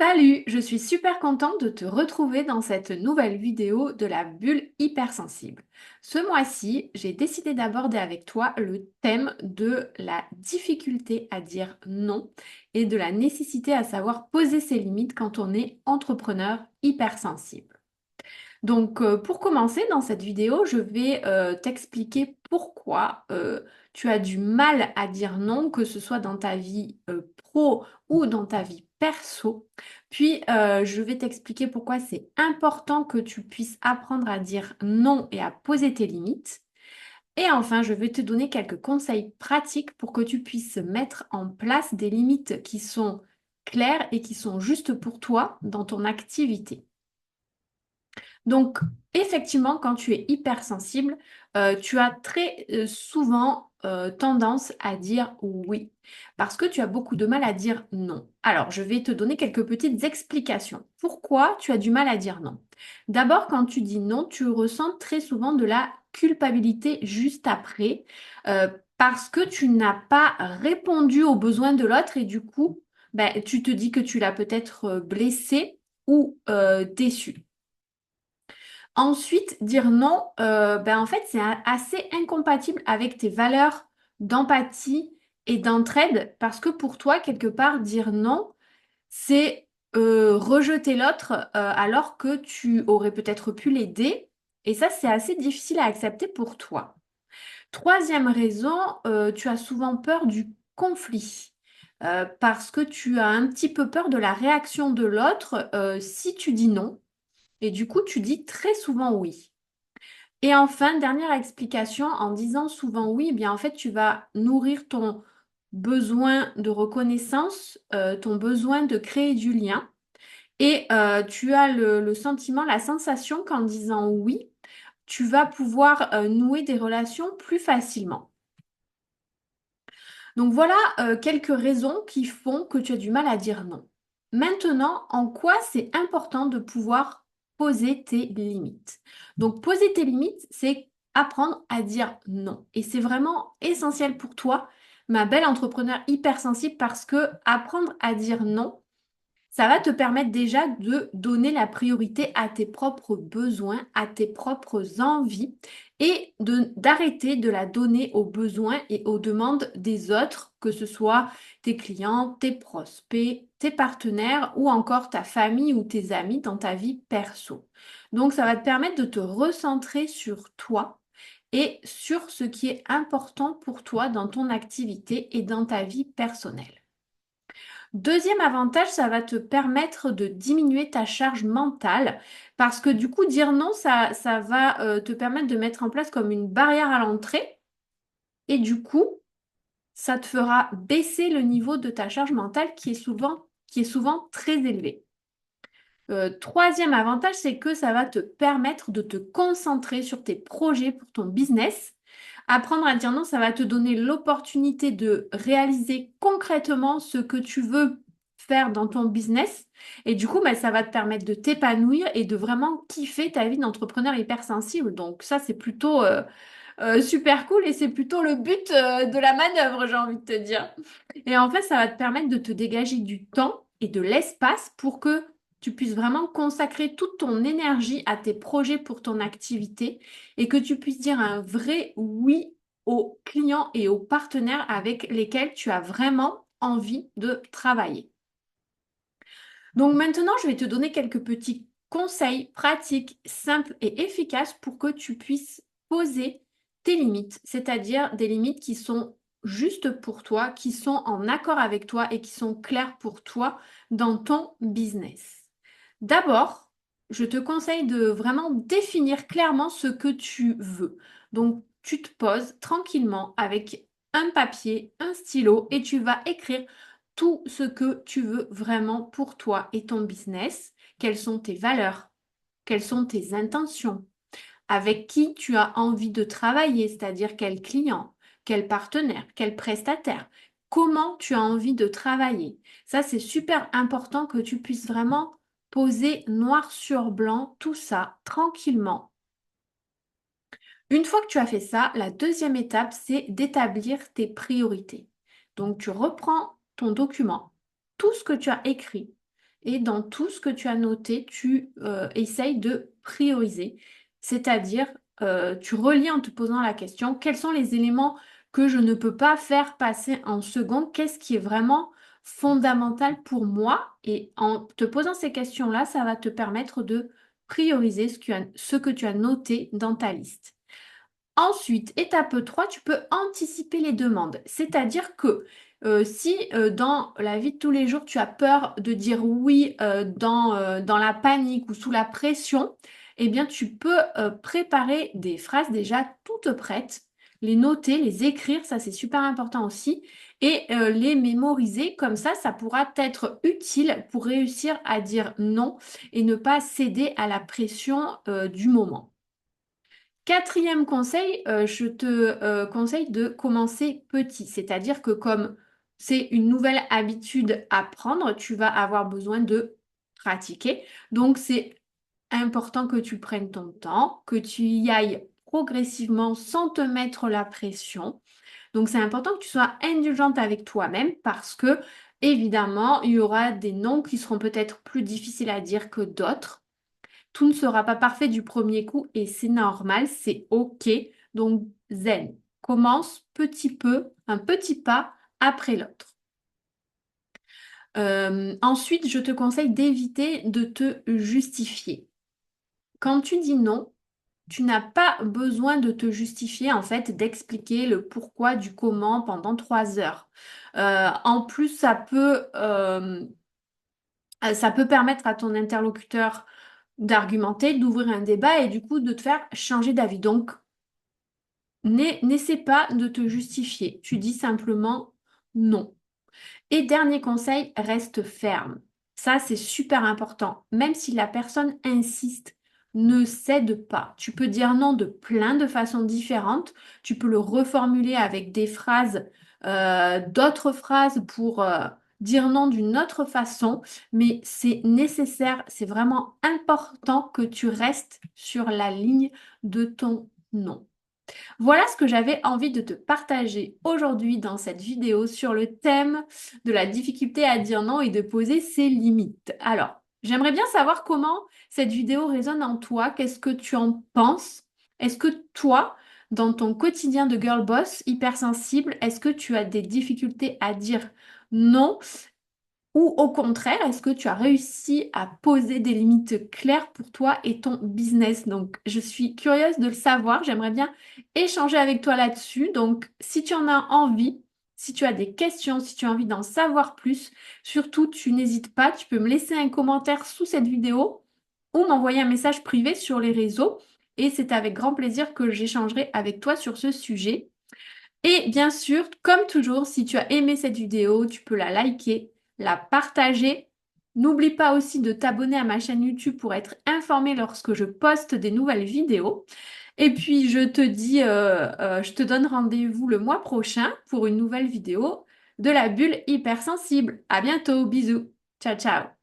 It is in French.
Salut, je suis super contente de te retrouver dans cette nouvelle vidéo de la bulle hypersensible. Ce mois-ci, j'ai décidé d'aborder avec toi le thème de la difficulté à dire non et de la nécessité à savoir poser ses limites quand on est entrepreneur hypersensible. Donc, pour commencer, dans cette vidéo, je vais t'expliquer pourquoi tu as du mal à dire non, que ce soit dans ta vie pro ou dans ta vie perso. Puis, je vais t'expliquer pourquoi c'est important que tu puisses apprendre à dire non et à poser tes limites. Et enfin, je vais te donner quelques conseils pratiques pour que tu puisses mettre en place des limites qui sont claires et qui sont justes pour toi dans ton activité. Donc, effectivement, quand tu es hypersensible, tu as très souvent tendance à dire oui, parce que tu as beaucoup de mal à dire non. Alors, je vais te donner quelques petites explications. Pourquoi tu as du mal à dire non? D'abord, quand tu dis non, tu ressens très souvent de la culpabilité juste après, parce que tu n'as pas répondu aux besoins de l'autre et du coup, ben, tu te dis que tu l'as peut-être blessé ou déçu. Ensuite, dire non, ben en fait, c'est assez incompatible avec tes valeurs d'empathie et d'entraide parce que pour toi, quelque part, dire non, c'est rejeter l'autre alors que tu aurais peut-être pu l'aider. Et ça, c'est assez difficile à accepter pour toi. Troisième raison, tu as souvent peur du conflit. Parce que tu as un petit peu peur de la réaction de l'autre si tu dis non. Et du coup, tu dis très souvent oui. Et enfin, dernière explication, en disant souvent oui, eh bien en fait, tu vas nourrir ton besoin de reconnaissance, ton besoin de créer du lien. Et tu as le sentiment, la sensation qu'en disant oui, tu vas pouvoir nouer des relations plus facilement. Donc voilà quelques raisons qui font que tu as du mal à dire non. Maintenant, en quoi c'est important de pouvoir poser tes limites? Donc poser tes limites, c'est apprendre à dire non. Et c'est vraiment essentiel pour toi, ma belle entrepreneur hypersensible, parce que apprendre à dire non, ça va te permettre déjà de donner la priorité à tes propres besoins, à tes propres envies et d'arrêter de la donner aux besoins et aux demandes des autres, que ce soit tes clients, tes prospects, tes partenaires ou encore ta famille ou tes amis dans ta vie perso. Donc ça va te permettre de te recentrer sur toi et sur ce qui est important pour toi dans ton activité et dans ta vie personnelle. Deuxième avantage, ça va te permettre de diminuer ta charge mentale parce que du coup, dire non, ça va te permettre de mettre en place comme une barrière à l'entrée et du coup, ça te fera baisser le niveau de ta charge mentale qui est souvent très élevé. Troisième avantage, c'est que ça va te permettre de te concentrer sur tes projets pour ton business. Apprendre à dire non, ça va te donner l'opportunité de réaliser concrètement ce que tu veux faire dans ton business. Et du coup, bah, ça va te permettre de t'épanouir et de vraiment kiffer ta vie d'entrepreneur hypersensible. Donc ça, c'est plutôt super cool et c'est plutôt le but de la manœuvre, j'ai envie de te dire. Et en fait, ça va te permettre de te dégager du temps et de l'espace pour que tu puisses vraiment consacrer toute ton énergie à tes projets pour ton activité et que tu puisses dire un vrai oui aux clients et aux partenaires avec lesquels tu as vraiment envie de travailler. Donc maintenant, je vais te donner quelques petits conseils pratiques, simples et efficaces pour que tu puisses poser tes limites, c'est-à-dire des limites qui sont justes pour toi, qui sont en accord avec toi et qui sont claires pour toi dans ton business. D'abord, je te conseille de vraiment définir clairement ce que tu veux. Donc, tu te poses tranquillement avec un papier, un stylo et tu vas écrire tout ce que tu veux vraiment pour toi et ton business. Quelles sont tes valeurs? Quelles sont tes intentions? Avec qui tu as envie de travailler, c'est-à-dire quel client, quel partenaire, quel prestataire? Comment tu as envie de travailler? Ça, c'est super important que tu puisses vraiment poser noir sur blanc tout ça tranquillement. Une fois que tu as fait ça, la deuxième étape, c'est d'établir tes priorités. Donc, tu reprends ton document, tout ce que tu as écrit, et dans tout ce que tu as noté, tu essayes de prioriser. C'est-à-dire, tu relis en te posant la question, quels sont les éléments que je ne peux pas faire passer en seconde? Qu'est-ce qui est vraiment fondamental pour moi? Et en te posant ces questions-là, ça va te permettre de prioriser ce que tu as noté dans ta liste. Ensuite, étape 3, tu peux anticiper les demandes. C'est-à-dire que si dans la vie de tous les jours, tu as peur de dire oui dans la panique ou sous la pression, eh bien, tu peux préparer des phrases déjà toutes prêtes, les noter, les écrire, ça c'est super important aussi, et les mémoriser. Comme ça pourra t'être utile pour réussir à dire non et ne pas céder à la pression du moment. Quatrième conseil, je te conseille de commencer petit, c'est-à-dire que comme c'est une nouvelle habitude à prendre, tu vas avoir besoin de pratiquer. Donc c'est important que tu prennes ton temps, que tu y ailles progressivement sans te mettre la pression. Donc c'est important que tu sois indulgente avec toi-même parce que évidemment, il y aura des noms qui seront peut-être plus difficiles à dire que d'autres. Tout ne sera pas parfait du premier coup et c'est normal, c'est OK. Donc, zen. Commence petit peu, un petit pas après l'autre. Ensuite, je te conseille d'éviter de te justifier. Quand tu dis non, tu n'as pas besoin de te justifier, en fait, d'expliquer le pourquoi du comment pendant 3 heures. En plus, ça peut permettre à ton interlocuteur d'argumenter, d'ouvrir un débat et du coup de te faire changer d'avis. Donc, n'essaie pas de te justifier. Tu dis simplement non. Et dernier conseil, reste ferme. Ça, c'est super important. Même si la personne insiste, ne cède pas. Tu peux dire non de plein de façons différentes. Tu peux le reformuler avec des phrases, d'autres phrases pour dire non d'une autre façon. Mais c'est nécessaire, c'est vraiment important que tu restes sur la ligne de ton non. Voilà ce que j'avais envie de te partager aujourd'hui dans cette vidéo sur le thème de la difficulté à dire non et de poser ses limites. Alors, j'aimerais bien savoir comment cette vidéo résonne en toi. Qu'est-ce que tu en penses? Est-ce que toi, dans ton quotidien de girl boss hypersensible, est-ce que tu as des difficultés à dire non? Ou au contraire, est-ce que tu as réussi à poser des limites claires pour toi et ton business? Donc, je suis curieuse de le savoir. J'aimerais bien échanger avec toi là-dessus. Donc, si tu en as envie, si tu as des questions, si tu as envie d'en savoir plus, surtout, tu n'hésites pas. Tu peux me laisser un commentaire sous cette vidéo ou m'envoyer un message privé sur les réseaux. Et c'est avec grand plaisir que j'échangerai avec toi sur ce sujet. Et bien sûr, comme toujours, si tu as aimé cette vidéo, tu peux la liker, la partager. N'oublie pas aussi de t'abonner à ma chaîne YouTube pour être informé lorsque je poste des nouvelles vidéos. Et puis, je te donne rendez-vous le mois prochain pour une nouvelle vidéo de la bulle hypersensible. À bientôt, bisous. Ciao, ciao.